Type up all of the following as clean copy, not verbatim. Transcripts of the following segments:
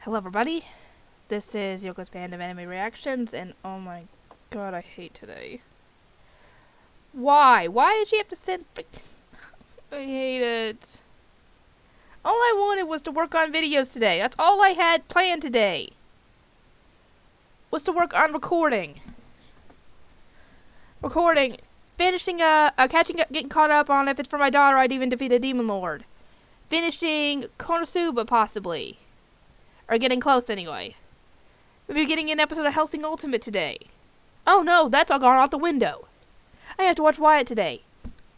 Hello everybody, this is Yoko's Band of Anime Reactions, and oh my god, I hate today. Why? Why did she have to send I hate it. All I wanted was to work on videos today. That's all I had planned today. Was to work on recording. Finishing catching up, getting caught up on if it's for my daughter I'd even defeat a demon lord. Finishing Konosuba possibly. Or getting close, anyway. Maybe getting an episode of Hellsing Ultimate today. Oh no, that's all gone out the window. I have to watch Wyatt today.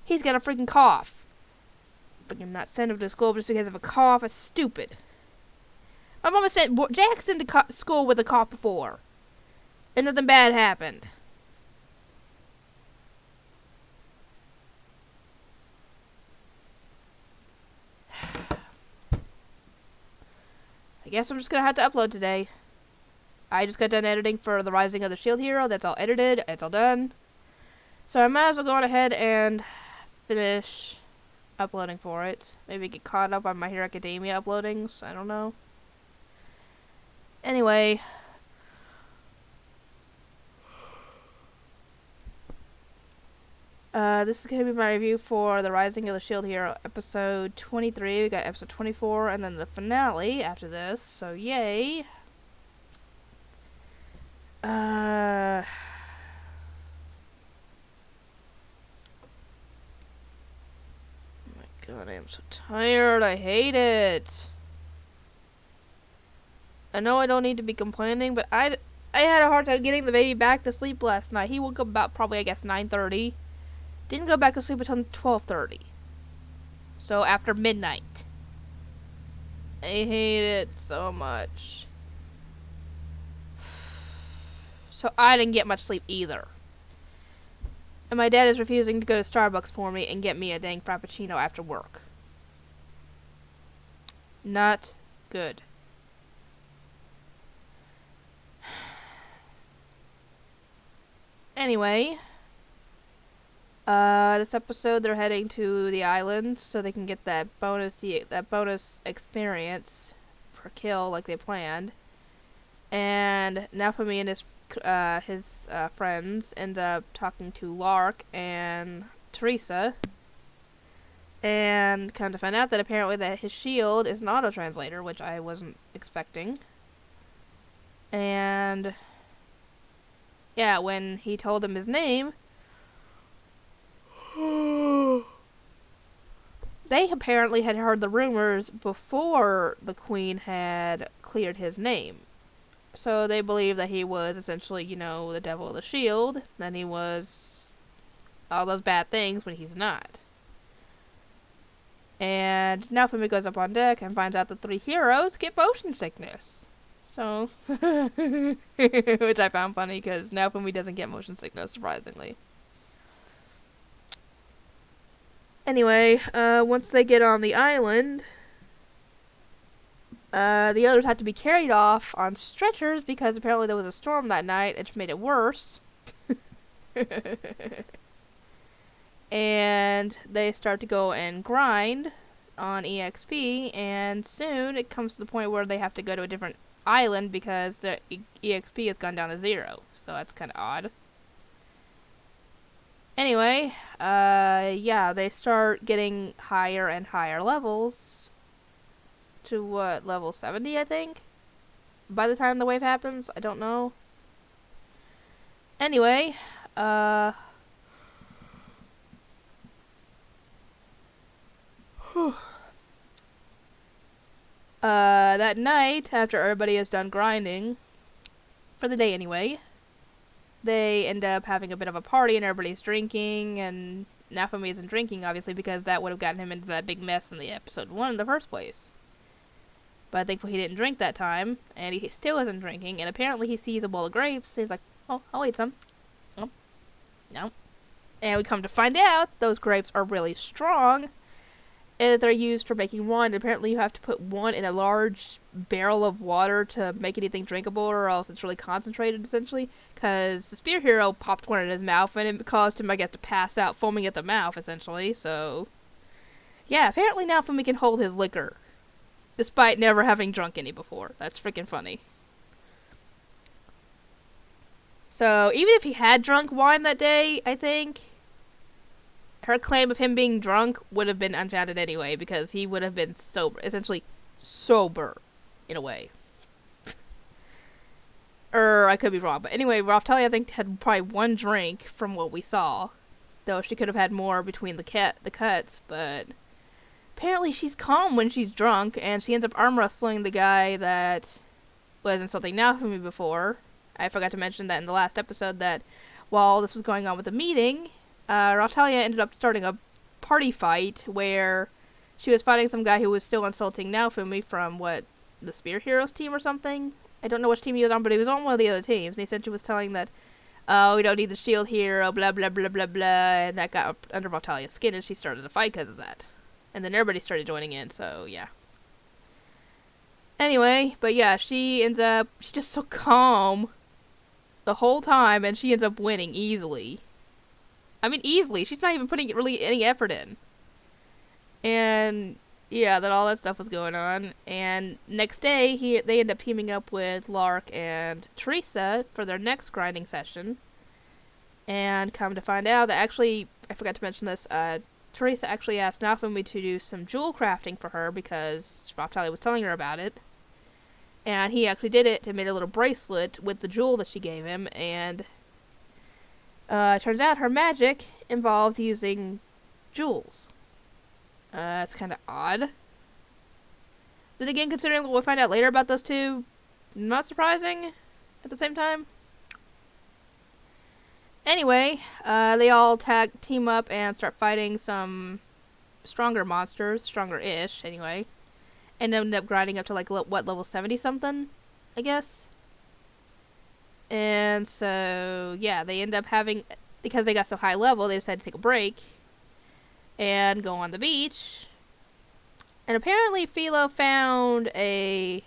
He's got a freaking cough. Freaking not send him to school just because of a cough. It's stupid. My mama sent Jackson to school with a cough before. And nothing bad happened. I guess I'm just gonna have to upload today. I just got done editing for The Rising of the Shield Hero. That's all edited. It's all done. So I might as well go on ahead and finish uploading for it. Maybe get caught up on My Hero Academia uploadings. I don't know. Anyway. This is going to be my review for The Rising of the Shield Hero episode 23. We got episode 24 and then the finale after this. So, yay. Oh my god, I am so tired. I hate it. I know I don't need to be complaining, but I had a hard time getting the baby back to sleep last night. He woke up about probably, I guess, 9:30. Didn't go back to sleep until 12:30. So after midnight. I hate it so much. So I didn't get much sleep either. And my dad is refusing to go to Starbucks for me and get me a dang frappuccino after work. Not good. Anyway. This episode they're heading to the islands so they can get that bonus experience per kill like they planned. And Naofumi and his friends end up talking to Lark and Teresa. And come to find out that apparently that his shield is an auto-translator, which I wasn't expecting. And yeah, when he told them his name, they apparently had heard the rumors before the queen had cleared his name. So they believe that he was essentially, the devil of the shield. That he was all those bad things when he's not. And Naofumi goes up on deck and finds out the three heroes get motion sickness. So, which I found funny because Naofumi doesn't get motion sickness, surprisingly. Anyway, once they get on the island, the others have to be carried off on stretchers because apparently there was a storm that night, which made it worse. And they start to go and grind on EXP, and soon it comes to the point where they have to go to a different island because their EXP has gone down to 0. So that's kind of odd. Anyway, yeah, they start getting higher and higher levels to level 70, I think? By the time the wave happens? I don't know. Anyway, that night, after everybody is done grinding, for the day anyway, they end up having a bit of a party and everybody's drinking, and Naofumi isn't drinking, obviously, because that would have gotten him into that big mess in the episode 1 in the first place. But thankfully he didn't drink that time, and he still isn't drinking, and apparently he sees a bowl of grapes, so he's like, oh, I'll eat some. Oh, no. And we come to find out those grapes are really strong, and that they're used for making wine. Apparently you have to put one in a large barrel of water to make anything drinkable, or else it's really concentrated, essentially. Because the spear hero popped one in his mouth, and it caused him, I guess, to pass out, foaming at the mouth, essentially. So, yeah, apparently Naofumi can hold his liquor. despite never having drunk any before. That's freaking funny. So, even if he had drunk wine that day, I think her claim of him being drunk would have been unfounded anyway, because he would have been sober, essentially sober, in a way. I could be wrong, but anyway, Raftalia, I think, had probably one drink from what we saw, though she could have had more between the cuts, but apparently she's calm when she's drunk, and she ends up arm wrestling the guy that was insulting Naofumi before. I forgot to mention that in the last episode, that while this was going on with the meeting, Raftalia ended up starting a party fight where she was fighting some guy who was still insulting Naofumi from, the Spear Heroes team or something? I don't know which team he was on, but he was on one of the other teams, and he essentially was telling that, we don't need the shield hero, blah, blah, blah, blah, blah, and that got under Rafthalia's skin, and she started a fight because of that. And then everybody started joining in, so yeah. Anyway, but yeah, she's just so calm the whole time, and she ends up winning easily. I mean, easily. She's not even putting really any effort in. And yeah, that all that stuff was going on. And next day, they end up teaming up with Lark and Teresa for their next grinding session. And come to find out that actually, I forgot to mention this, Teresa actually asked Naofumi to do some jewel crafting for her because Raftalia was telling her about it. And he actually did it and made a little bracelet with the jewel that she gave him. And it turns out her magic involves using jewels. It's kind of odd. Then again, considering what we'll find out later about those two, not surprising at the same time. Anyway, they all team up and start fighting some stronger monsters, stronger-ish, anyway. And end up grinding up to, like, level 70-something, I guess? And so, yeah, they end up having, because they got so high level, they decided to take a break and go on the beach. And apparently Philo found a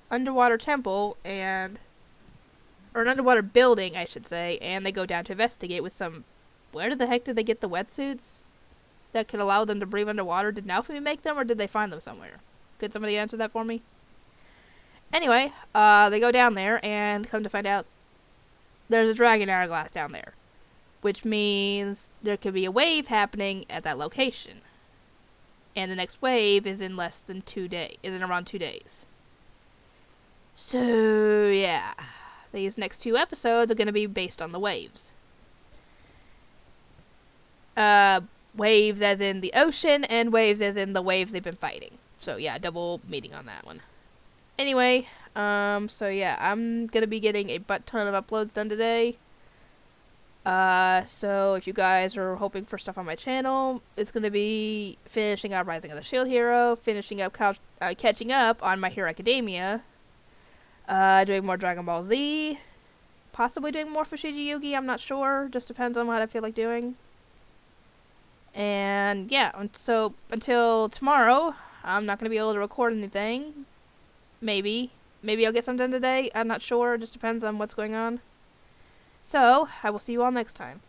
underwater temple or an underwater building, I should say, and they go down to investigate with some, where the heck did they get the wetsuits that could allow them to breathe underwater? Did Naofumi make them, or did they find them somewhere? Could somebody answer that for me? Anyway, they go down there, and come to find out there's a dragon hourglass down there, which means there could be a wave happening at that location. And the next wave is in around 2 days. So, yeah. These next 2 episodes are going to be based on the waves. Waves as in the ocean, and waves as in the waves they've been fighting. So, yeah, double meeting on that one. Anyway, so yeah, I'm going to be getting a butt-ton of uploads done today. So if you guys are hoping for stuff on my channel, it's going to be finishing up Rising of the Shield Hero, finishing up catching up on My Hero Academia, doing more Dragon Ball Z, possibly doing more Fushigi Yugi, I'm not sure, just depends on what I feel like doing. And yeah, so until tomorrow, I'm not going to be able to record anything. Maybe I'll get some done today, I'm not sure, it just depends on what's going on. So, I will see you all next time.